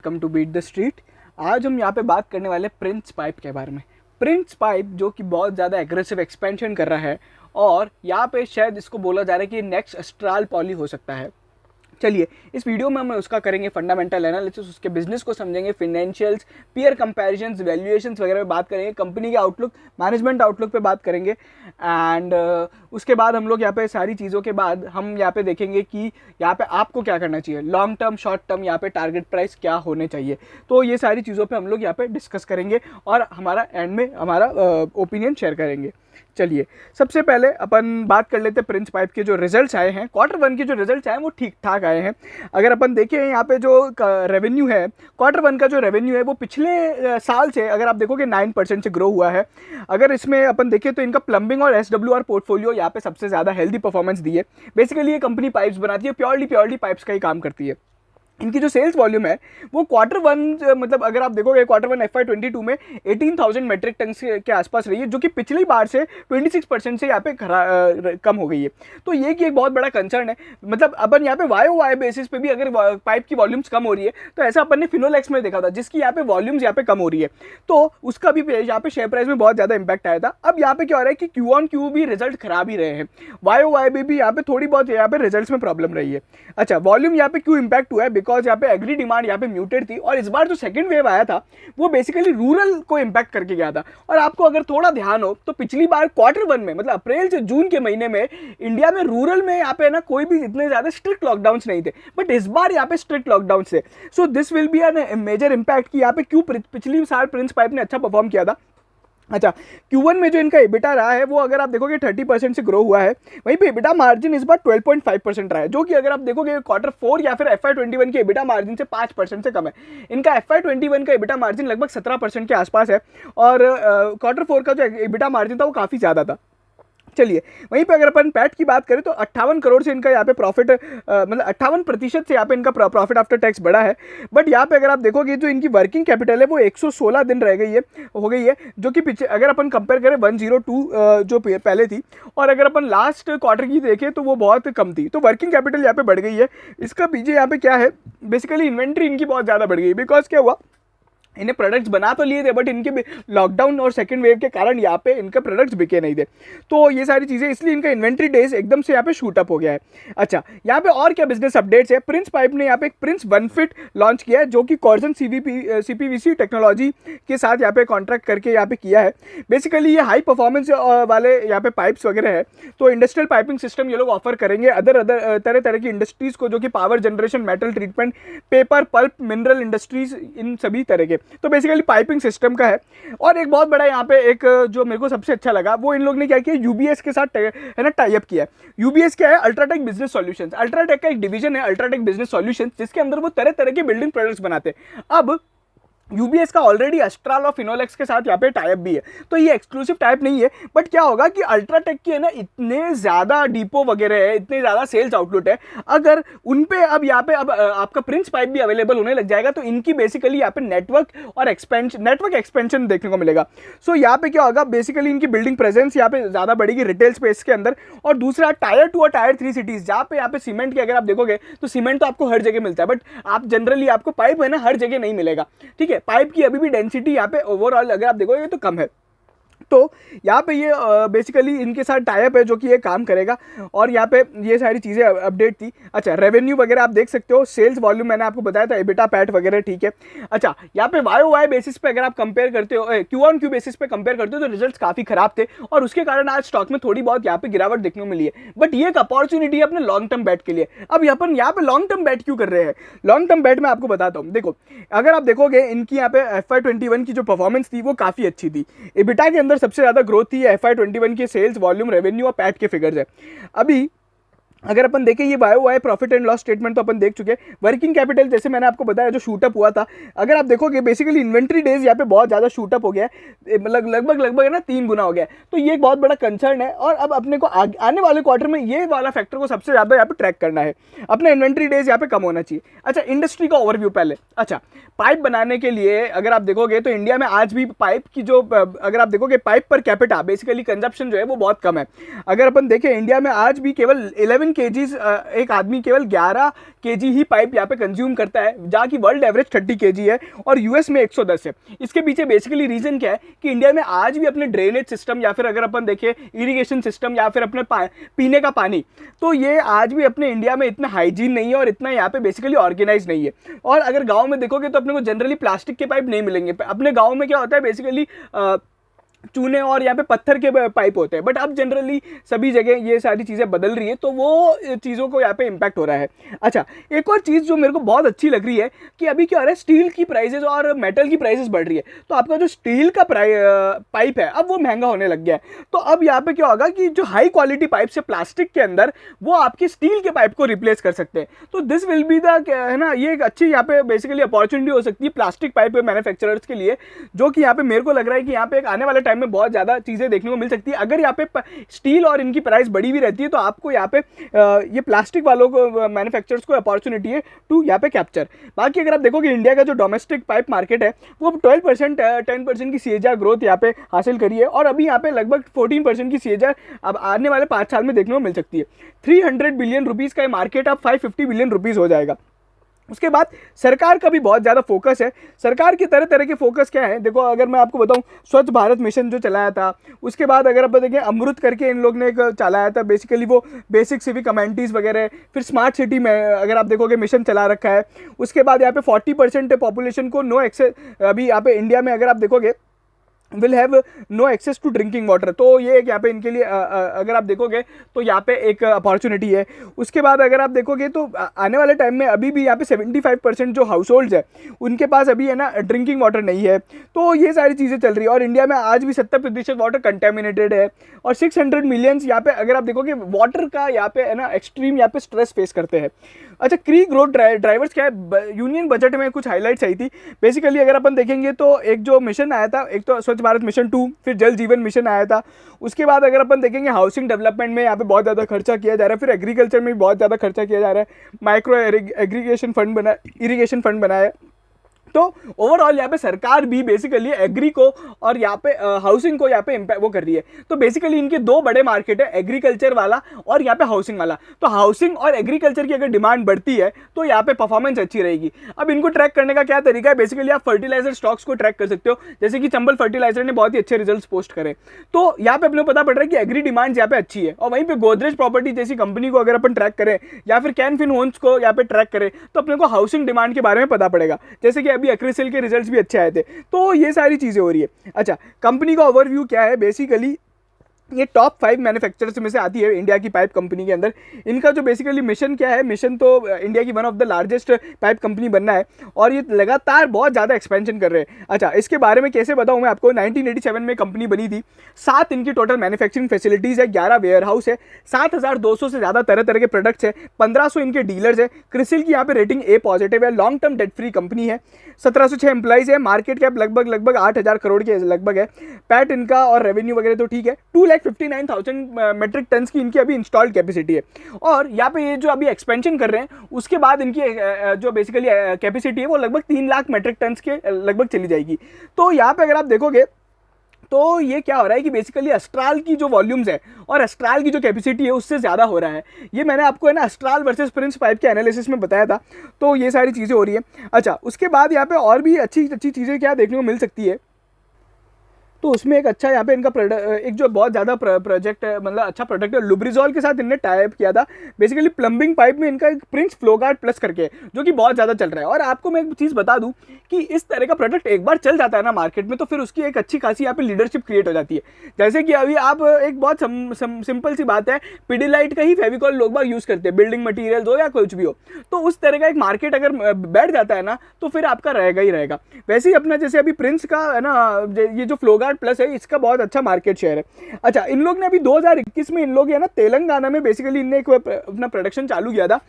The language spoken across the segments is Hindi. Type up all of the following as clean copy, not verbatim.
Welcome to beat the street. आज हम यहाँ पे बात करने वाले प्रिंस पाइप के बारे में। प्रिंस पाइप जो कि बहुत ज़्यादा एग्रेसिव एक्सपेंशन कर रहा है और यहाँ पे शायद इसको बोला जा रहा है कि नेक्स्ट एस्ट्रल पॉली हो सकता है। चलिए इस वीडियो में हम उसका करेंगे फंडामेंटल एनालिसिस, उसके बिजनेस को समझेंगे, फिनेंशियल्स, पीयर कंपैरिजन्स, वैल्यूएशंस वगैरह पे बात करेंगे, कंपनी के आउटलुक, मैनेजमेंट आउटलुक पे बात करेंगे एंड उसके बाद हम लोग यहाँ पे सारी चीज़ों के बाद हम यहाँ पे देखेंगे कि यहाँ पे आपको क्या करना चाहिए, लॉन्ग टर्म, शॉर्ट टर्म, यहाँ पे टारगेट प्राइस क्या होने चाहिए। तो ये सारी चीज़ों पे हम लोग यहाँ पे डिस्कस करेंगे और हमारा एंड में हमारा ओपिनियन शेयर करेंगे। चलिए सबसे पहले अपन बात कर लेते हैं प्रिंस पाइप के जो रिजल्ट्स आए हैं, Q1 के जो रिजल्ट्स आए हैं वो ठीक ठाक आए हैं। अगर अपन देखें यहाँ पे जो रेवेन्यू है, Q1 का जो रेवेन्यू है वो पिछले साल से अगर आप देखोगे 9% से ग्रो हुआ है। अगर इसमें अपन देखें तो इनका प्लम्बिंग और SWR पोर्टफोलियो यहाँ पे सबसे ज़्यादा हेल्दी परफॉर्मेंस दी है। बेसिकली ये कंपनी पाइप्स बनाती है, प्योरली पाइप्स का ही काम करती है। इनकी जो सेल्स वॉल्यूम है वो Q1 मतलब अगर आप देखोगे Q1 FY22 में 18,000 मेट्रिक टन के आसपास रही है, जो कि पिछली बार से 26% से यहाँ पे कम हो गई है। तो ये कि एक बहुत बड़ा कंसर्न है। मतलब अपन यहाँ पे YOY बेसिस पे भी अगर पाइप की वॉल्यूम्स कम हो रही है तो ऐसा अपन ने फिनोलेक्स में देखा था, जिसकी यहाँ पे वॉल्यूम्स यहाँ पे कम हो रही है, तो उसका भी यहाँ पे शेयर प्राइस में बहुत ज़्यादा इंपैक्ट आया था। अब यहाँ पे क्या हो रहा है कि Q1Q भी रिजल्ट खराब ही रहे हैं, YOY में भी यहाँ पे थोड़ी बहुत यहाँ पे रिजल्ट्स में प्रॉब्लम रही है। अच्छा, वॉल्यूम यहाँ पे क्यों इंपैक्ट हुआ है? बिकॉज यहाँ पे एग्री डिमांड यहाँ पे म्यूटेड थी और इस बार जो सेकंड वेव आया था वो बेसिकली रूरल को इंपैक्ट करके गया था। और आपको अगर थोड़ा ध्यान हो तो पिछली बार Q1 में मतलब अप्रैल से जून के महीने में इंडिया में रूरल में यहाँ पे ना कोई भी इतने ज्यादा स्ट्रिक्ट लॉकडाउन्स नहीं थे, बट इस बार यहाँ पे स्ट्रिक्ट लॉकडाउन थे। So this will be an major impact कि यहाँ पे क्यों पिछली साल प्रिंस पाइप ने अच्छा परफॉर्म किया था। अच्छा, Q1 में जो इनका EBITDA रहा है वो अगर आप देखोगे 30% से ग्रो हुआ है। वहीं पे EBITDA मार्जिन इस बार 12.5% रहा है, जो कि अगर आप देखोगे Q4 या फिर FY21 के EBITDA मार्जिन से 5% से कम है। इनका FY21 का EBITDA मार्जिन लगभग 17% के आसपास है और Q4 का जो EBITDA मार्जिन था वो काफ़ी ज़्यादा था। चलिए वहीं पे अगर अपन पैट की बात करें तो 58 करोड़ से इनका यहाँ पे प्रॉफिट मतलब 58% से यहाँ पे इनका प्रॉफिट आफ्टर टैक्स बढ़ा है। बट यहाँ पे अगर आप देखोगे जो इनकी वर्किंग कैपिटल है वो 116 दिन रह गई है हो गई है, जो कि पीछे अगर अपन कंपेयर करें 102 जो पहले थी, और अगर अपन लास्ट क्वार्टर की देखें तो वो बहुत कम थी। तो वर्किंग कैपिटल यहाँ पे बढ़ गई है। इसका पीछे यहाँ पे क्या है, बेसिकली इन्वेंट्री इनकी बहुत ज़्यादा बढ़ गई। बिकॉज क्या हुआ, इन्हें प्रोडक्ट्स बना तो लिए थे बट इनके लॉकडाउन और सेकंड वेव के कारण यहाँ पे इनके प्रोडक्ट्स बिके नहीं थे, तो ये सारी चीज़ें, इसलिए इनका इन्वेंट्री डेज एकदम से यहाँ पे शूट अप हो गया है। अच्छा, यहाँ पे और क्या बिजनेस अपडेट्स है? प्रिंस पाइप ने यहाँ पे एक प्रिंस 1 फिट लॉन्च किया है, जो कि कॉर्जन CPVC टेक्नोलॉजी के साथ यहाँ पे कॉन्ट्रैक्ट करके यहाँ पे किया है। बेसिकली ये हाई परफॉर्मेंस वाले यहाँ पे पाइप्स वगैरह है, तो इंडस्ट्रियल पाइपिंग सिस्टम ये लोग ऑफर करेंगे अदर तरह तरह की इंडस्ट्रीज़ को, जो कि power generation, metal treatment, paper, pulp, mineral industries, इन सभी तरह के। तो बेसिकली पाइपिंग सिस्टम का है। और एक बहुत बड़ा यहाँ पे एक जो मेरे को सबसे अच्छा लगा वो इन लोग ने क्या किया, UBS के साथ है ना टाई अप किया है। UBS क्या है? UltraTech business solutions. अल्ट्राटेक का एक डिवीजन है अल्ट्राटेक बिजनेस सॉल्यूशंस, जिसके अंदर वो तरह तरह के बिल्डिंग प्रोडक्ट्स बनाते हैं। अब UBS का ऑलरेडी एस्ट्रल और फिनोलेक्स के साथ यहाँ पे टाइप भी है, तो ये एक्सक्लूसिव टाइप नहीं है। बट क्या होगा कि अल्ट्राटेक की है ना इतने ज़्यादा डिपो वगैरह है, इतने ज़्यादा सेल्स आउटलेट है, अगर उन पे अब यहाँ पे अब आपका प्रिंस पाइप भी अवेलेबल होने लग जाएगा तो इनकी बेसिकली यहाँ पे नेटवर्क एक्सपेंशन देखने को मिलेगा। सो यहाँ पे क्या होगा, बेसिकली इनकी बिल्डिंग प्रेजेंस यहाँ पे ज़्यादा बढ़ेगी रिटेल स्पेस के अंदर। और दूसरा Tier 2 और Tier 3 सिटीज़, जहाँ पे यहाँ पे सीमेंट की अगर आप देखोगे तो सीमेंट तो आपको हर जगह मिलता है, बट आप जनरली आपको पाइप है ना हर जगह नहीं मिलेगा। ठीक है, पाइप की अभी भी डेंसिटी यहाँ पे ओवरऑल अगर आप देखोगे तो कम है। तो यहाँ पे ये बेसिकली इनके साथ टाई अप है जो कि ये काम करेगा। और यहाँ पे ये सारी चीज़ें अपडेट थी। अच्छा, रेवेन्यू वगैरह आप देख सकते हो, सेल्स वॉल्यूम मैंने आपको बताया था, EBITDA, पैट वगैरह ठीक है। अच्छा, यहाँ पे YOY बेसिस पे अगर आप कंपेयर करते हो, Q1Q बेसिस पे कंपेयर करते हो तो रिजल्ट्स काफ़ी खराब थे और उसके कारण आज स्टॉक में थोड़ी बहुत यहाँ पे गिरावट देखने को मिली है। बट ये एक अपॉर्चुनिटी है अपने लॉन्ग टर्म बैट के लिए। अब अपन यहाँ पे लॉन्ग टर्म बैट क्यों कर रहे हैं? लॉन्ग टर्म बैट मैं आपको बताता हूँ। देखो, अगर आप देखोगे इनकी यहाँ पे FY21 की जो परफॉर्मेंस थी वो काफ़ी अच्छी थी। EBITDA के अंदर सबसे ज़्यादा ग्रोथ थी FY21 के सेल्स वॉल्यूम, रेवेन्यू और पैट के फिगर्स है। अभी अगर अपन देखें ये YOY profit and loss statement तो अपन देख चुके हैं। वर्किंग कैपिटल जैसे मैंने आपको बताया जो शूटअप हुआ था, अगर आप देखोगे बेसिकली इन्वेंट्री डेज यहाँ पे बहुत ज़्यादा शूटअप हो गया है, मतलब लगभग है ना 3 गुना हो गया है। तो ये एक बहुत बड़ा कंसर्न है और अब अपने को आने वाले क्वार्टर में ये वाला फैक्टर को सबसे ज़्यादा यहाँ पे ट्रैक करना है। अपना इन्वेंट्री डेज यहाँ पे कम होना चाहिए। अच्छा, इंडस्ट्री का ओवरव्यू पहले। अच्छा, पाइप बनाने के लिए अगर आप देखोगे तो इंडिया में आज भी पाइप की जो अगर आप देखोगे pipe per capita basically consumption जो है वो बहुत कम है। अगर अपन देखें इंडिया में आज भी केवल 11 केजीज, एक आदमी केवल 11 केजी ही पाइप यहाँ पे कंज्यूम करता है, जहाँ की वर्ल्ड एवरेज 30 केजी है और यूएस में 110 है। इसके पीछे बेसिकली रीजन क्या है कि इंडिया में आज भी अपने ड्रेनेज सिस्टम या फिर अगर अपन देखें इरिगेशन सिस्टम या फिर अपने पीने का पानी, तो ये आज भी अपने इंडिया में इतना हाइजीन नहीं है और इतना यहाँ पे बेसिकली ऑर्गेनाइज नहीं है। और अगर गाँव में देखोगे तो अपने को जनरली प्लास्टिक के पाइप नहीं मिलेंगे। अपने गाँव में क्या होता है बेसिकली चूने और यहाँ पे पत्थर के पाइप होते हैं, बट अब जनरली सभी जगह ये सारी चीज़ें बदल रही है, तो वो चीज़ों को यहाँ पे इम्पैक्ट हो रहा है। अच्छा, एक और चीज़ जो मेरे को बहुत अच्छी लग रही है कि अभी क्या हो रहा है, स्टील की प्राइसेस और मेटल की प्राइसेस बढ़ रही है, तो आपका जो स्टील का पाइप है अब वो महंगा होने लग गया है। तो अब यहाँ पे क्या होगा कि जो हाई क्वालिटी पाइप से प्लास्टिक के अंदर वो आपकी स्टील के पाइप को रिप्लेस कर सकते हैं। तो दिस विल बी द, है ना, ये एक अच्छी यहाँ पे बेसिकली अपॉर्चुनिटी हो सकती है प्लास्टिक पाइप मैन्युफैक्चरर्स के लिए, जो कि यहाँ पे मेरे को लग रहा है कि यहाँ पे एक आने वाले में बहुत ज्यादा चीजें देखने को मिल सकती है। अगर यहाँ पे स्टील और इनकी प्राइस बढ़ी भी रहती है तो आपको यहाँ पे ये प्लास्टिक वालों को, मैन्युफैक्चरर्स को अपॉर्चुनिटी है टू यहाँ पे कैप्चर। बाकी अगर आप देखोगे इंडिया का जो डोमेस्टिक पाइप मार्केट है वो 12% 10% की CAGR ग्रोथ यहाँ पे हासिल करी है और अभी यहाँ पे लगभग 14% की CAGR अब आने वाले 5 साल में देखने को मिल सकती है। 300 बिलियन रुपीज़ का ये मार्केट अब 550 बिलियन रुपीज़ हो जाएगा। उसके बाद सरकार का भी बहुत ज़्यादा फोकस है। सरकार की तरह तरह के फोकस क्या है, देखो अगर मैं आपको बताऊं, स्वच्छ भारत मिशन जो चलाया था, उसके बाद अगर आप देखें अमृत करके इन लोग ने एक चलाया था, बेसिकली वो बेसिक सिविक अमेनिटीज़ वगैरह, फिर स्मार्ट सिटी में अगर आप देखोगे मिशन चला रखा है। उसके बाद यहाँ पे 40% पॉपुलेशन को नो एक्सेस, अभी यहाँ पे इंडिया में अगर आप देखोगे will have no access to drinking water, तो ये एक यहाँ पे इनके लिए अगर आप देखोगे तो यहाँ पे एक अपॉर्चुनिटी है। उसके बाद अगर आप देखोगे तो आने वाले टाइम में अभी भी यहाँ पे 75% जो हाउस होल्ड्स है उनके पास अभी है ना ड्रिंकिंग वाटर नहीं है। तो ये सारी चीज़ें चल रही है और इंडिया में आज भी 70% वाटर कंटेमिनेटेड है और 600 मिलियंस यहाँ पे अगर आप देखोगे वाटर का यहाँ पे है ना एक्सट्रीम यहाँ पे स्ट्रेस फेस करते हैं। अच्छा, क्री ग्रोथ ड्राइवर्स क्या है, यूनियन बजट में कुछ हाईलाइट्स आई थी। बेसिकली अगर अपन देखेंगे तो एक जो मिशन आया था, एक तो स्वच्छ भारत मिशन 2, फिर जल जीवन मिशन आया था। उसके बाद अगर अपन देखेंगे हाउसिंग डेवलपमेंट में यहाँ पे बहुत ज़्यादा खर्चा किया जा रहा है, फिर एग्रीकल्चर में भी बहुत ज़्यादा खर्चा किया जा रहा है, माइक्रो इरिगेशन फंड बनाया। तो ओवरऑल यहाँ पे सरकार भी बेसिकली एग्री को और यहाँ पे हाउसिंग को यहाँ पे इम्पैक्ट वो कर रही है। तो बेसिकली इनके दो बड़े मार्केट है, एग्रीकल्चर वाला और यहाँ पे हाउसिंग वाला। तो हाउसिंग और एग्रीकल्चर की अगर डिमांड बढ़ती है तो यहाँ पे परफॉर्मेंस अच्छी रहेगी। अब इनको ट्रैक करने का क्या तरीका है, बेसिकली आप फर्टिलाइजर स्टॉक्स को ट्रैक कर सकते हो, जैसे कि चंबल फर्टिलाइजर ने बहुत ही अच्छे रिजल्ट पोस्ट करे। तो यहाँ पे अपने को पता पड़ रहा है कि एग्री डिमांड यहाँ पे अच्छी है। और वहीं पे गोदरेज प्रॉपर्टी जैसी कंपनी को अगर अपन ट्रैक करें या फिर कैन फिन होम्स को यहाँ पे ट्रैक करें तो अपने को हाउसिंग डिमांड के बारे में पता पड़ेगा, जैसे कि एक्रिसिल के रिजल्ट्स भी अच्छे आए थे। तो ये सारी चीजें हो रही है। अच्छा, कंपनी का ओवरव्यू क्या है, बेसिकली ये टॉप 5 मैन्युफैक्चरर्स में से आती है इंडिया की पाइप कंपनी के अंदर। इनका जो बेसिकली मिशन क्या है, मिशन तो इंडिया की one of the largest pipe company बनना है और ये लगातार बहुत ज़्यादा एक्सपेंशन कर रहे हैं। अच्छा, इसके बारे में कैसे बताऊं मैं आपको, 1987 में कंपनी बनी थी, 7 इनकी टोटल मैन्युफैक्चरिंग फैसिलिटीज़ है, 11 वेयर हाउस है, 7200 से ज़्यादा तरह तरह के प्रोडक्ट्स है, 1500 इनके डीलर्स है, क्रिसिल की यहाँ पे रेटिंग A पॉजिटिव है, long term debt free company है, 1706 एम्प्लॉइज है, मार्केट कैप लगभग 8000 करोड़ के लगभग है, पैट इनका और रेवेन्यू वगैरह तो ठीक है, 2,59,000 मेट्रिक टन्स की इनकी अभी इंस्टॉल्ड कैपेसिटी है। और यहाँ पे ये जो अभी एक्सपेंशन कर रहे हैं उसके बाद इनकी जो बेसिकली कैपेसिटी है वो लगभग 3 लाख मेट्रिक टन्स के लगभग चली जाएगी। तो यहाँ पे अगर आप देखोगे तो ये क्या हो रहा है कि बेसिकली अस्ट्राल की जो वॉल्यूम्स है और अस्ट्राल की जो कैपेसिटी है उससे ज़्यादा हो रहा है। ये मैंने आपको है ना अस्ट्राल वर्सेस प्रिंस पाइप के एनालिसिस में बताया था। तो ये सारी चीज़ें हो रही है। अच्छा, उसके बाद यहाँ पे और भी अच्छी अच्छी चीज़ें क्या देखने को मिल सकती है, तो उसमें एक अच्छा यहाँ पे इनका एक जो बहुत ज़्यादा प्रोजेक्ट है, मतलब अच्छा प्रोडक्ट है, लुब्रिजॉल के साथ इनने टाई अप किया था। बेसिकली प्लम्बिंग पाइप में इनका एक प्रिंस फ्लोगार्ड प्लस करके जो कि बहुत ज़्यादा चल रहा है। और आपको मैं एक चीज़ बता दूं कि इस तरह का प्रोडक्ट एक बार चल जाता है ना मार्केट में तो फिर उसकी एक अच्छी खासी यहाँ पे लीडरशिप क्रिएट हो जाती है। जैसे कि अभी आप एक बहुत सिंपल सी बात है, पिडिलाइट का ही फेविकॉल लोग बाग यूज़ करते हैं, बिल्डिंग मटीरियल हो या कुछ भी हो। तो उस तरह का एक मार्केट अगर बैठ जाता है ना तो फिर आपका रहेगा ही रहेगा। वैसे ही अपना जैसे अभी प्रिंस का है ना, ये जो फ्लोगार्ड प्लस है इसका बहुत अच्छा मार्केट शेयर है। अच्छा, इन लोग ने अभी 2021 में इन लोग है ना तेलंगाना में बेसिकली इनने एक अपना प्रोडक्शन चालू किया था,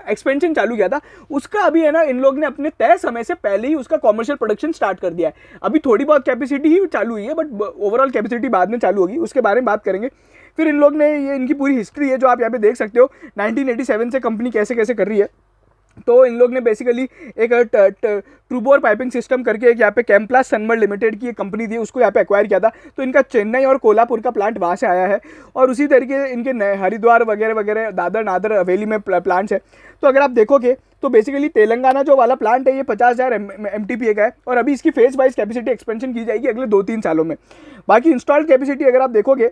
एक्सपेंशन चालू किया था। उसका अभी है ना इन लोग ने अपने तय समय से पहले ही उसका कॉमर्शियल प्रोडक्शन स्टार्ट कर दिया है। अभी थोड़ी बहुत कैपेसिटी ही चालू हुई है बट ओवरऑल कैपेसिटी बाद में चालू होगी, उसके बारे में बात करेंगे। फिर इन लोग ने ये इनकी पूरी हिस्ट्री है जो आप यहाँ पे देख सकते हो, 1987 से कंपनी कैसे कैसे कर रही है। तो इन लोग ने बेसिकली एक ट्रूबोर पाइपिंग सिस्टम करके एक यहाँ पे कैम्प्लास सनमर लिमिटेड की एक कंपनी थी, उसको यहाँ पे एक्वायर किया था। तो इनका चेन्नई और कोल्हापुर का प्लांट वहाँ से आया है, और उसी तरीके इनके हरिद्वार वगैरह वगैरह, दादर नादर हवेली में प्लांट्स है। तो अगर आप देखोगे तो बेसिकली तेलंगाना जो वाला प्लांट है ये 50,000 MTPA का है, और अभी इसकी फेज वाइज कैपेसिटी एक्सपेंशन की जाएगी अगले 2-3 सालों में। बाकी इंस्टॉल्ड कैपेसिटी अगर आप देखोगे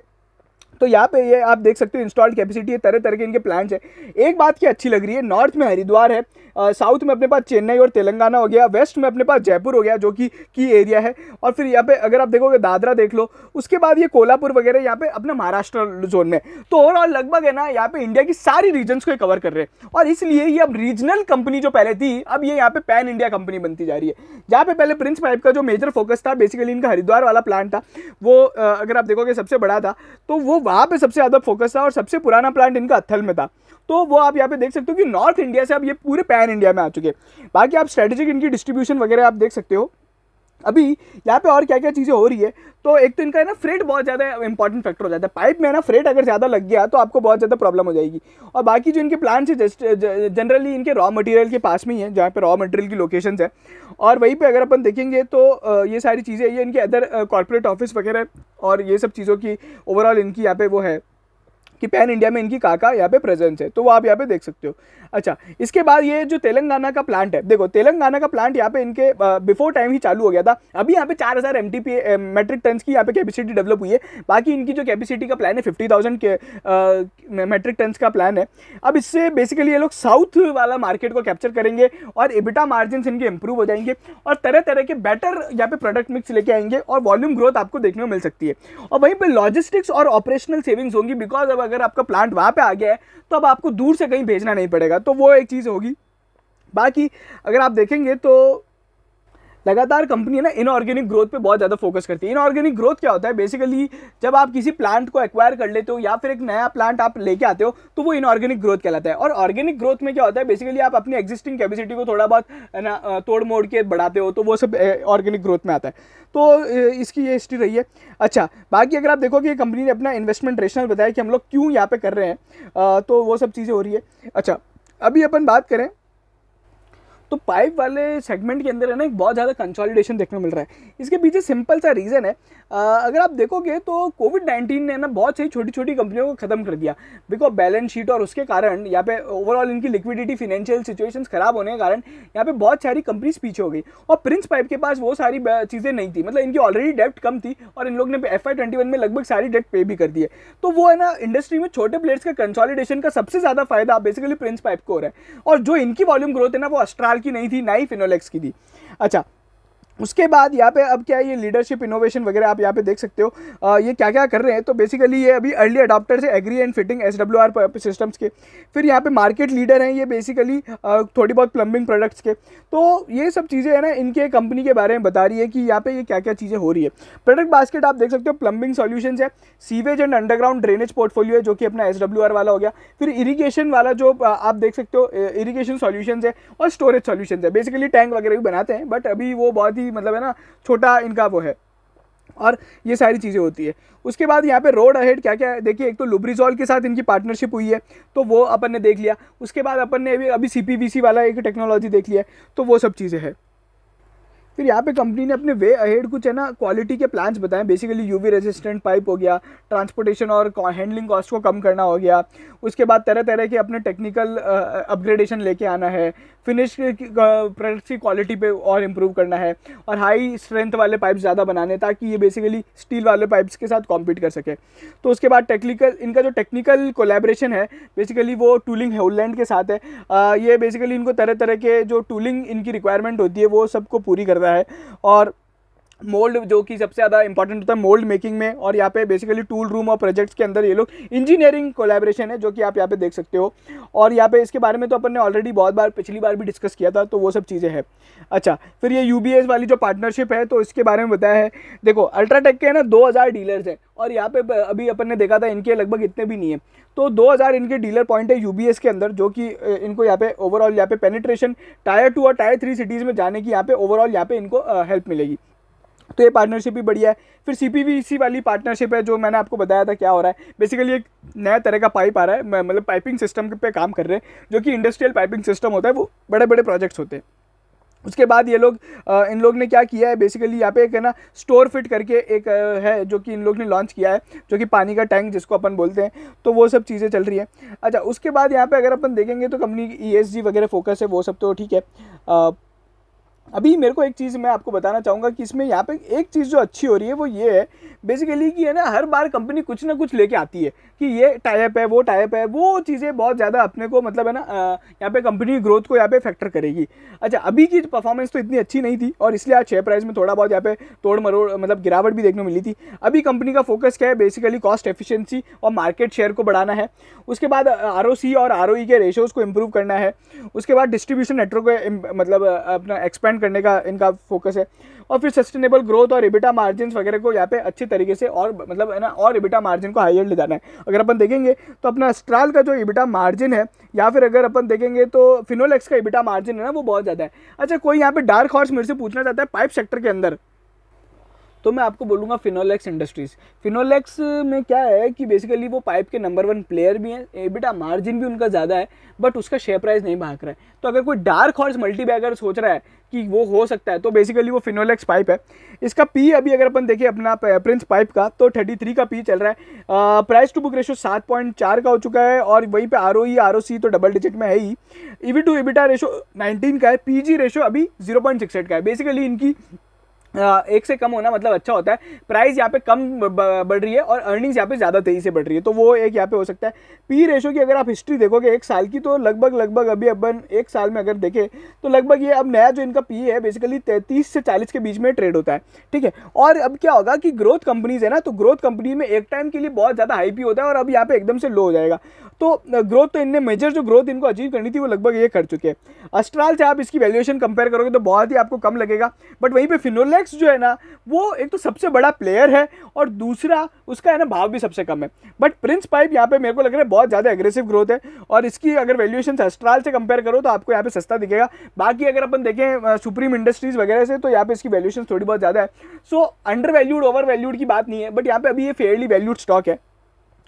तो यहाँ पे ये आप देख सकते हो इंस्टॉल्ड कैपेसिटी है, तरह तरह के इनके प्लान्स है। एक बात की अच्छी लग रही है, नॉर्थ में हरिद्वार है, साउथ में अपने पास चेन्नई और तेलंगाना हो गया, वेस्ट में अपने पास जयपुर हो गया जो कि की एरिया है, और फिर यहाँ पे अगर आप देखोगे दादरा देख लो, उसके बाद ये कोल्हापुर वगैरह यहाँ पे अपना महाराष्ट्र जोन में। तो ओवरऑल लगभग है ना यहाँ पे इंडिया की सारी रीजन्स को कवर कर रहे हैं, और इसलिए ये अब रीजनल कंपनी जो पहले थी, अब ये यहाँ पे पैन इंडिया कंपनी बनती जा रही है। जहाँ पे पहले प्रिंस पाइप का जो मेजर फोकस था बेसिकली इनका हरिद्वार वाला प्लांट था, वो अगर आप देखोगे सबसे बड़ा था, तो वो वहाँ पे सबसे ज़्यादा फोकस था, और सबसे पुराना प्लांट इनका अत्थल में था। तो वो आप यहाँ पे देख सकते हो कि नॉर्थ इंडिया से अब ये पूरे पैन इंडिया में आ चुके हैं। बाकी आप स्ट्रेटेजिक इनकी डिस्ट्रीब्यूशन वगैरह आप देख सकते हो। अभी यहाँ पे और क्या क्या चीज़ें हो रही है, तो एक तो इनका है ना फ्रेट बहुत ज़्यादा इंपॉर्टेंट फैक्टर हो जाता है। पाइप में है ना फ्रेट अगर ज़्यादा लग गया तो आपको बहुत ज़्यादा प्रॉब्लम हो जाएगी। और बाकी जो इनके प्लांट्स है जनरली इनके रॉ मटेरियल के पास में ही है, जहाँ पे रॉ मटेरियल की लोकेशंस है, और वहीं पे अगर अपन देखेंगे तो ये सारी चीज़ें, ये इनके अदर कॉर्पोरेट ऑफिस वगैरह और ये सब चीज़ों की ओवरऑल इनकी यहाँ पे वो है कि पैन इंडिया में इनकी काका यहाँ पे प्रेजेंस है, तो वो आप यहाँ पे देख सकते हो। अच्छा, इसके बाद ये जो तेलंगाना का प्लांट है, देखो तेलंगाना का प्लांट यहाँ पे इनके बिफोर टाइम ही चालू हो गया था। अभी यहाँ पे 4,000 MTPA मेट्रिक टन की यहाँ पे कैपेसिटी डेवलप हुई है। बाकी इनकी जो कैपेसिटी का प्लान है 50,000 के मेट्रिक टन का प्लान है। अब इससे बेसिकली ये लोग साउथ वाला मार्केट को कैप्चर करेंगे, और एबिटा मार्जिन इनके इंप्रूव हो जाएंगे, और तरह तरह के बेटर यहाँ पे प्रोडक्ट मिक्स लेके आएंगे, और वॉल्यूम ग्रोथ आपको देखने को मिल सकती है। और वहीं पे लॉजिस्टिक्स और ऑपरेशनल सेविंग्स होंगी, बिकॉज अब अगर आपका प्लांट वहाँ पे आ गया है तो अब आपको दूर से कहीं भेजना नहीं पड़ेगा, तो वो एक चीज़ होगी। बाकी अगर आप देखेंगे तो लगातार कंपनी है ना इनऑर्गेनिक ग्रोथ पे बहुत ज़्यादा फोकस करती है। इनऑर्गेनिक ग्रोथ क्या होता है, बेसिकली जब आप किसी प्लांट को एक्वायर कर लेते हो या फिर एक नया प्लांट आप लेके आते हो, तो वो इनऑर्गेनिक ग्रोथ कहलाता है। और ऑर्गेनिक ग्रोथ में क्या होता है, बेसिकली आप अपनी एग्जिस्टिंग कैपेसिटी को थोड़ा बहुत है ना तोड़ मोड़ के बढ़ाते हो, तो वो सब ऑर्गेनिक ग्रोथ में आता है। तो इसकी ये हिस्ट्री रही है। अच्छा, बाकी अगर आप देखोगे कंपनी ने अपना इन्वेस्टमेंट रेशनल बताया कि हम लोग क्यों यहाँ पे कर रहे हैं, तो वो सब चीज़ें हो रही है। अच्छा, अभी अपन बात करें तो पाइप वाले सेगमेंट के अंदर है ना एक बहुत ज़्यादा कंसोलिडेशन देखने को मिल रहा है। इसके पीछे सिंपल सा रीज़न है, अगर आप देखोगे तो कोविड-19 ने ना बहुत सारी छोटी छोटी कंपनियों को ख़त्म कर दिया, बिकॉज बैलेंस शीट और उसके कारण यहाँ पे ओवरऑल इनकी लिक्विडिटी फिनेंशियल सिचुएशंस खराब होने के कारण यहाँ पे बहुत सारी कंपनीज पीछे हो गई। और प्रिंस पाइप के पास वो सारी चीज़ें नहीं थी, मतलब इनकी ऑलरेडी डेप्ट कम थी, और इन लोग ने FY21 में लगभग सारी डेट पे भी कर दी है। तो वो है ना इंडस्ट्री में छोटे प्लेयर्स का कंसोलिडेशन का सबसे ज़्यादा फायदा बेसिकली प्रिंस पाइप को हो रहा है। और जो इनकी वॉल्यूम ग्रोथ है ना वो अस्ट्राल की नहीं थी, ना ही फिनोलेक्स की थी। अच्छा, उसके बाद यहाँ पे अब क्या है, ये लीडरशिप इनोवेशन वगैरह आप यहाँ पे देख सकते हो ये क्या क्या कर रहे हैं। तो बेसिकली ये अभी अर्ली अडॉप्टर्स है agri and fitting SWR systems के। फिर यहाँ पे मार्केट लीडर हैं ये बेसिकली थोड़ी बहुत प्लम्बिंग प्रोडक्ट्स के। तो ये सब चीज़ें है ना इनके कंपनी के बारे में बता रही है कि यहाँ पे ये क्या क्या चीज़ें हो रही है। प्रोडक्ट बास्केट आप देख सकते हो, प्लम्बिंग सॉल्यूशंस है, sewage and underground drainage portfolio है जो कि अपना SWR वाला हो गया। फिर इरीगेशन वाला जो आप देख सकते हो इरीगेशन सॉल्यूशंस है, और स्टोरेज सॉल्यूशंस है। बेसिकली टैंक वगैरह भी बनाते हैं, बट अभी वो बहुत ही मतलब है ना छोटा इनका वो है, और ये सारी चीज़ें होती है। उसके बाद यहाँ पे रोड अहेड क्या क्या है देखिए, एक तो लुब्रिजॉल के साथ इनकी पार्टनरशिप हुई है, तो वो अपन ने देख लिया। उसके बाद अपन ने अभी CPVC वाला एक टेक्नोलॉजी देख लिया है, तो वो सब चीज़ें हैं। फिर यहाँ पे कंपनी ने अपने वे अहेड कुछ है ना क्वालिटी के प्लान्स बताए, बेसिकली यूवी रेजिस्टेंट पाइप हो गया, ट्रांसपोर्टेशन और हैंडलिंग कॉस्ट को कम करना हो गया। उसके बाद तरह तरह के अपने टेक्निकल अपग्रेडेशन लेके आना है, फिनिश प्रोडक्ट्स की क्वालिटी पे और इम्प्रूव करना है, और हाई स्ट्रेंथ वाले पाइप्स ज़्यादा बनाने ताकि ये बेसिकली स्टील वाले पाइप्स के साथ कॉम्पीट कर सके। तो उसके बाद इनका जो टेक्निकल कोलैबोरेशन है बेसिकली वो टूलिंग होलैंड के साथ है। ये बेसिकली इनको तरह तरह के जो टूलिंग इनकी रिक्वायरमेंट होती है वो सबको पूरी कर रहा है। और मोल्ड जो कि सबसे ज़्यादा इंपॉर्टेंट होता है मोल्ड मेकिंग में, और यहाँ पे बेसिकली टूल रूम और प्रोजेक्ट्स के अंदर ये लोग इंजीनियरिंग कोलैबोरेशन है जो कि आप यहाँ पे देख सकते हो। और यहाँ पे इसके बारे में तो अपन ने ऑलरेडी बहुत बार पिछली बार भी डिस्कस किया था, तो वो सब चीज़ें हैं। अच्छा, फिर ये UBS वाली जो पार्टनरशिप है तो इसके बारे में बताया है। देखो अल्ट्राटेक के है ना 2,000 डीलर्स हैं, और यहाँ पे अभी अपन ने देखा था इनके लगभग इतने भी नहीं है, तो 2,000 इनके डीलर पॉइंट है UBS के अंदर, जो कि इनको यहाँ पे ओवरऑल यहाँ पे पेनिट्रेशन Tier 2 और Tier 3 सिटीज़ में जाने की यहाँ पे ओवरऑल यहाँ पे इनको हेल्प मिलेगी। तो ये पार्टनरशिप भी बढ़िया है। फिर सीपीवीसी वाली पार्टनरशिप है जो मैंने आपको बताया था क्या हो रहा है, बेसिकली एक नया तरह का पाइप आ रहा है, मतलब पाइपिंग सिस्टम पे काम कर रहे हैं, जो कि इंडस्ट्रियल पाइपिंग सिस्टम होता है, वो बड़े बड़े प्रोजेक्ट्स होते हैं। उसके बाद ये लोग इन लोग ने क्या किया है, बेसिकली यहाँ पे एक है ना स्टोर फिट करके एक है जो कि इन लोग ने लॉन्च किया है, जो कि पानी का टैंक जिसको अपन बोलते हैं, तो वो सब चीज़ें चल रही है। अच्छा, उसके बाद यहाँ पे अगर अपन देखेंगे तो कंपनी की ईएसजी वगैरह फोकस है, वो सब तो ठीक है। अभी मेरे को एक चीज़ मैं आपको बताना चाहूँगा कि इसमें यहाँ पे एक चीज़ जो अच्छी हो रही है वो ये है बेसिकली कि है ना हर बार कंपनी कुछ ना कुछ लेके आती है कि ये टाइप है, वो टाइप है, वो चीज़ें बहुत ज़्यादा अपने को मतलब है ना यहाँ पे कंपनी की ग्रोथ को यहाँ पे फैक्टर करेगी। अच्छा, अभी की परफॉर्मेंस तो इतनी अच्छी नहीं थी और इसलिए आज शेयर प्राइस में थोड़ा बहुत यहाँ पे तोड़ मरोड़ मतलब गिरावट भी देखने को मिली थी। अभी कंपनी का फोकस क्या है, बेसिकली कॉस्ट एफिशिएंसी और मार्केट शेयर को बढ़ाना है। उसके बाद आरओसी और आरओई के रेशियोज को इंप्रूव करना है। उसके बाद डिस्ट्रीब्यूशन नेटवर्क को मतलब अपना एक्सपेंड करने का इनका फोकस है। और फिर सस्टेनेबल ग्रोथ और इबिटा मार्जिन वगैरह को यहाँ पे अच्छे तरीके से और मतलब है ना और इबिटा मार्जिन को हायर ले जाना है। अगर अपन देखेंगे तो अपना एस्ट्राल का जो इबिटा मार्जिन है या फिर अगर अपन देखेंगे तो फिनोलेक्स का इबिटा मार्जिन है ना वो बहुत ज़्यादा है। अच्छा, कोई यहाँ पे डार्क हॉर्स मेरे से पूछना चाहता है पाइप सेक्टर के अंदर, तो मैं आपको बोलूँगा फिनोलेक्स इंडस्ट्रीज़। फिनोलेक्स में क्या है कि बेसिकली वो पाइप के नंबर 1 प्लेयर भी हैं, एबिटा मार्जिन भी उनका ज़्यादा है, बट उसका शेयर प्राइस नहीं भाग रहा है। तो अगर कोई डार्क हॉर्स मल्टी बैगर सोच रहा है कि वो हो सकता है तो बेसिकली वो फिनोलेक्स पाइप है। इसका पी अभी अगर अपन देखें अपना प्रिंस पाइप का तो 33 का पी चल रहा है। प्राइस टू बुक रेशो 7.4 का हो चुका है और वहीं पे आरओई आरओसी तो डबल डिजिट में है ही। ईवी टू इबिटा रेशो 19 का है, पीजी रेशो अभी 0.68 का है। बेसिकली इनकी एक से कम होना मतलब अच्छा होता है। प्राइस यहाँ पे कम बढ़ रही है और अर्निंग्स यहाँ पे ज़्यादा तेजी से बढ़ रही है, तो वो एक यहाँ पे हो सकता है। पी रेशो की अगर आप हिस्ट्री देखोगे एक साल की तो लगभग अभी अपन एक साल में अगर देखें तो लगभग ये अब नया जो इनका पी है बेसिकली 33 से 40 के बीच में ट्रेड होता है, ठीक है। और अब क्या होगा कि ग्रोथ कंपनीज है ना, तो ग्रोथ कंपनी में एक टाइम के लिए बहुत ज़्यादा हाई पी होता है और अब यहाँ पे एकदम से लो हो जाएगा। तो ग्रोथ तो इनने मेजर जो ग्रोथ इनको अचीव करनी थी वो लगभग ये कर चुके हैं। अस्ट्राल से आप इसकी वैल्यूएशन कंपेयर करोगे तो बहुत ही आपको कम लगेगा, बट वहीं पे फिनोलेक्स जो है ना वो एक तो सबसे बड़ा प्लेयर है और दूसरा उसका है ना भाव भी सबसे कम है। बट प्रिंस पाइप यहाँ पे मेरे को लग रहा है बहुत ज़्यादा एग्रेसिव ग्रोथ है और इसकी अगर वैल्यूएशन अस्ट्राल से कंपेयर करो तो आपको यहाँ पे सस्ता दिखेगा। बाकी अगर अपन देखें सुप्रीम इंडस्ट्रीज वगैरह से तो यहाँ पे इसकी वैल्यूएशन थोड़ी बहुत ज़्यादा है। So under valued over valued की बात नहीं है, बट यहाँ पे अभी ये फेयरली वैल्यूड स्टॉक है।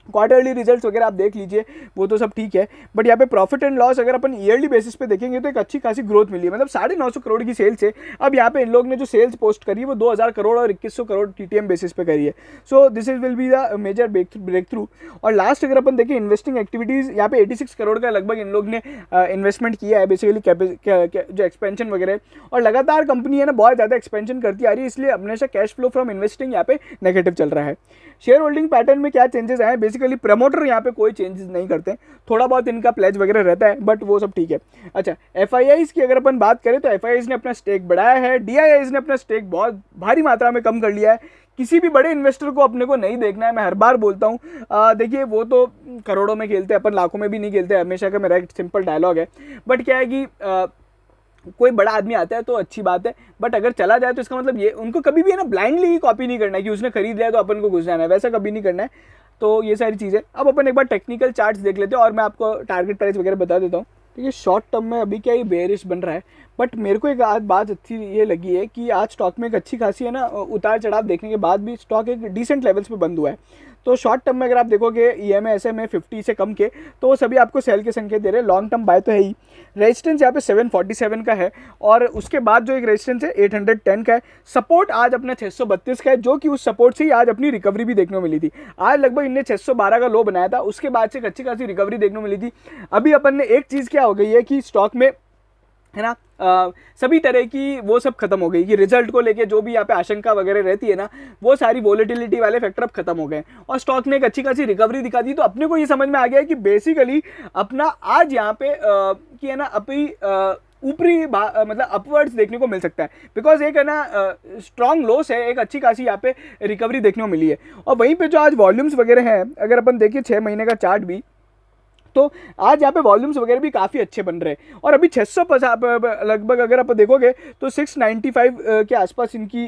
क्वार्टरली रिजल्ट्स वगैरह आप देख लीजिए वो तो सब ठीक है, बट यहाँ पे प्रॉफिट एंड लॉस अगर अपन ईयरली बेसिस पे देखेंगे तो एक अच्छी खासी ग्रोथ मिली है। मतलब 950 करोड़ की सेल्स है। अब यहाँ पे इन लोग ने जो सेल्स पोस्ट करी है वो 2000 करोड़ और 2100 करोड़ टीटीएम बेसिस पे करी है। So this is will be the major breakthrough. और लास्ट अगर अपन देखें इन्वेस्टिंग एक्टिविटीज़, यहाँ पे 86 करोड़ का लगभग इन लोग ने इन्वेस्टमेंट किया है बेसिकली जो एक्सपेंशन वगैरह। और लगातार कंपनी है ना बहुत ज़्यादा एक्सपेंशन करती आ रही है, इसलिए हमेशा कैश फ्लो फ्रॉम इन्वेस्टिंग यहाँ पे नेगेटिव चल रहा है। शेयर होल्डिंग पैटर्न में क्या चेंजेस आए, बेसिकली प्रमोटर यहाँ पे कोई चेंजेस नहीं करते, थोड़ा बहुत इनका प्लेज वगैरह रहता है बट वो सब ठीक है। अच्छा, एफआईआईज की अगर अपन बात करें तो एफआईआईज ने अपना स्टेक बढ़ाया है, डीआईआईज ने अपना स्टेक बहुत भारी मात्रा में कम कर लिया है। किसी भी बड़े इन्वेस्टर को अपने को नहीं देखना है, मैं हर बार बोलता हूँ। देखिए वो तो करोड़ों में खेलते हैं, अपन लाखों में भी नहीं खेलते, हमेशा का मेरा एक सिंपल डायलॉग है। बट क्या है कि कोई बड़ा आदमी आता है तो अच्छी बात है, बट अगर चला जाए तो इसका मतलब ये उनको कभी भी है ना ब्लाइंडली ही कॉपी नहीं करना है कि उसने खरीद लिया तो अपन को घुस जाना है, वैसा कभी नहीं करना है। तो ये सारी चीज़ें अब अपन एक बार टेक्निकल चार्ट्स देख लेते हैं और मैं आपको टारगेट प्राइस वगैरह बता देता हूँ। ठीक है, शॉर्ट टर्म में अभी क्या ये बेयरिश बन रहा है, बट मेरे को एक आज बात अच्छी ये लगी है कि आज स्टॉक में एक अच्छी खासी है ना उतार चढ़ाव देखने के बाद भी स्टॉक एक डिसेंट लेवल्स पे बंद हुआ है। तो शॉर्ट टर्म में अगर आप देखोगे EMA SMA 50 से कम के तो वो सभी आपको सेल के संकेत दे रहे हैं। लॉन्ग टर्म बाय तो है ही। रेजिस्टेंस यहाँ पे 747 का है और उसके बाद जो एक रेजिस्टेंस है 810 का है। सपोर्ट आज अपना 632 का है, जो कि उस सपोर्ट से ही आज अपनी रिकवरी भी देखने को मिली थी। आज लगभग इनने 612 का लो बनाया था, उसके बाद से एक अच्छी खासी रिकवरी देखने को मिली थी। अभी अपन ने एक चीज़ क्या हो गई है कि स्टॉक में है ना सभी तरह की वो सब खत्म हो गई कि रिजल्ट को लेके जो भी यहाँ पे आशंका वगैरह रहती है ना वो सारी वोलेटिलिटी वाले फैक्टर अब खत्म हो गए और स्टॉक ने एक अच्छी खासी रिकवरी दिखा दी। तो अपने को ये समझ में आ गया है कि बेसिकली अपना आज यहाँ पे कि है ना अपनी ऊपरी मतलब अपवर्ड्स देखने को मिल सकता है, बिकॉज एक है ना स्ट्रॉन्ग लोस है, एक अच्छी खासी यहाँ पे रिकवरी देखने को मिली है। और वहीं पे जो आज वॉल्यूम्स वगैरह हैं अगर अपन देखिए 6 महीने का चार्ट भी, तो आज यहाँ पे वॉल्यूम्स वगैरह भी काफ़ी अच्छे बन रहे हैं। और अभी 650 लगभग अगर आप देखोगे तो 695 के आसपास इनकी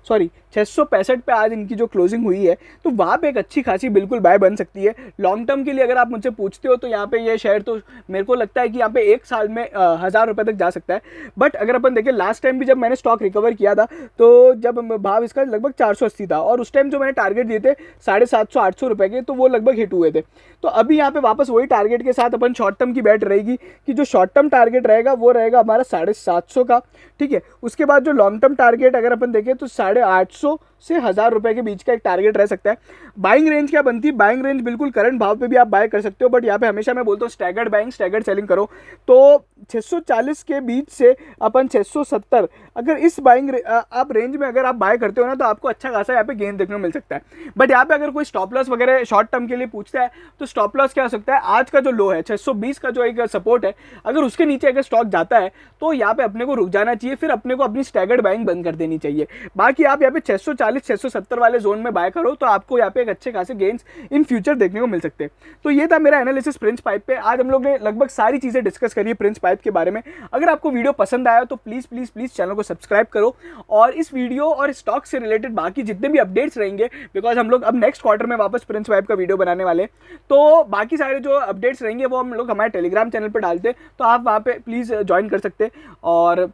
सॉरी 665 पे आज इनकी जो क्लोजिंग हुई है, तो वहाँ पे एक अच्छी खासी बिल्कुल बाय बन सकती है लॉन्ग टर्म के लिए। अगर आप मुझसे पूछते हो तो यहाँ पे ये शेयर तो मेरे को लगता है कि यहाँ पे एक साल में 1000 रुपये तक जा सकता है। बट अगर अपन देखें लास्ट टाइम भी जब मैंने स्टॉक रिकवर किया था, तो जब भाव इसका लगभग 480 था, और उस टाइम जो मैंने टारगेट दिए थे 750-800 रुपये के, तो वो लगभग हिट हुए थे। तो अभी यहाँ पे वापस वही टारगेट के साथ अपन शॉर्ट टर्म की बैट रहेगी कि जो शॉर्ट टर्म टारगेट रहेगा वो रहेगा हमारा 750 का, ठीक है। उसके बाद जो लॉन्ग टर्म टारगेट अगर अपन देखें तो 850 से 1000 रुपये के बीच का एक टारगेट रह सकता है। बाइंग रेंज क्या बनती है? बाइंग रेंज बिल्कुल करंट भाव पे भी आप बाय कर सकते हो, बट यहाँ पे हमेशा मैं बोलता हूँ स्टैगर्ड बाइंग स्टैगर्ड सेलिंग करो। तो 640 के बीच से अपन 670, अगर इस बाइंग आप रेंज में अगर आप बाय करते हो ना, तो आपको अच्छा खासा यहाँ पे गेन देखने को मिल सकता है। बट यहाँ पे अगर कोई स्टॉप लॉस वगैरह शॉर्ट टर्म के लिए पूछता है, तो स्टॉप लॉस क्या हो सकता है? आज का जो लो है 620 का जो एक सपोर्ट है, अगर उसके नीचे अगर स्टॉक जाता है तो यहाँ पे अपने को रुक जाना चाहिए, फिर अपने को अपनी स्टैगर्ड बाइंग बंद कर देनी चाहिए। बाकी आप यहाँ पे 640 670 वाले जोन में बाय करो, तो आपको यहाँ पे एक अच्छे खासे गेन्स इन फ्यूचर देखने को मिल सकते हैं। तो ये था मेरा एनालिसिस प्रिंस पाइप पे। आज हम लोग ने लगभग सारी चीजें डिस्कस करी है प्रिंस पाइप के बारे में। अगर आपको वीडियो पसंद आया तो प्लीज प्लीज प्लीज चैनल को सब्सक्राइब करो, और इस वीडियो और स्टॉक से रिलेटेड बाकी जितने भी अपडेट्स रहेंगे, बिकॉज हम लोग अब नेक्स्ट क्वार्टर में वापस प्रिंस पाइप का वीडियो बनाने वाले, तो बाकी सारे जो अपडेट्स रहेंगे वो हम लोग हमारे टेलीग्राम चैनल पर डालते हैं, तो आप वहाँ पे प्लीज़ ज्वाइन कर सकते हैं। और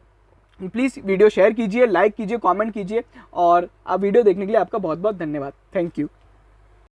प्लीज़ वीडियो शेयर कीजिए, लाइक कीजिए, कमेंट कीजिए, और आप वीडियो देखने के लिए आपका बहुत बहुत धन्यवाद। Thank you.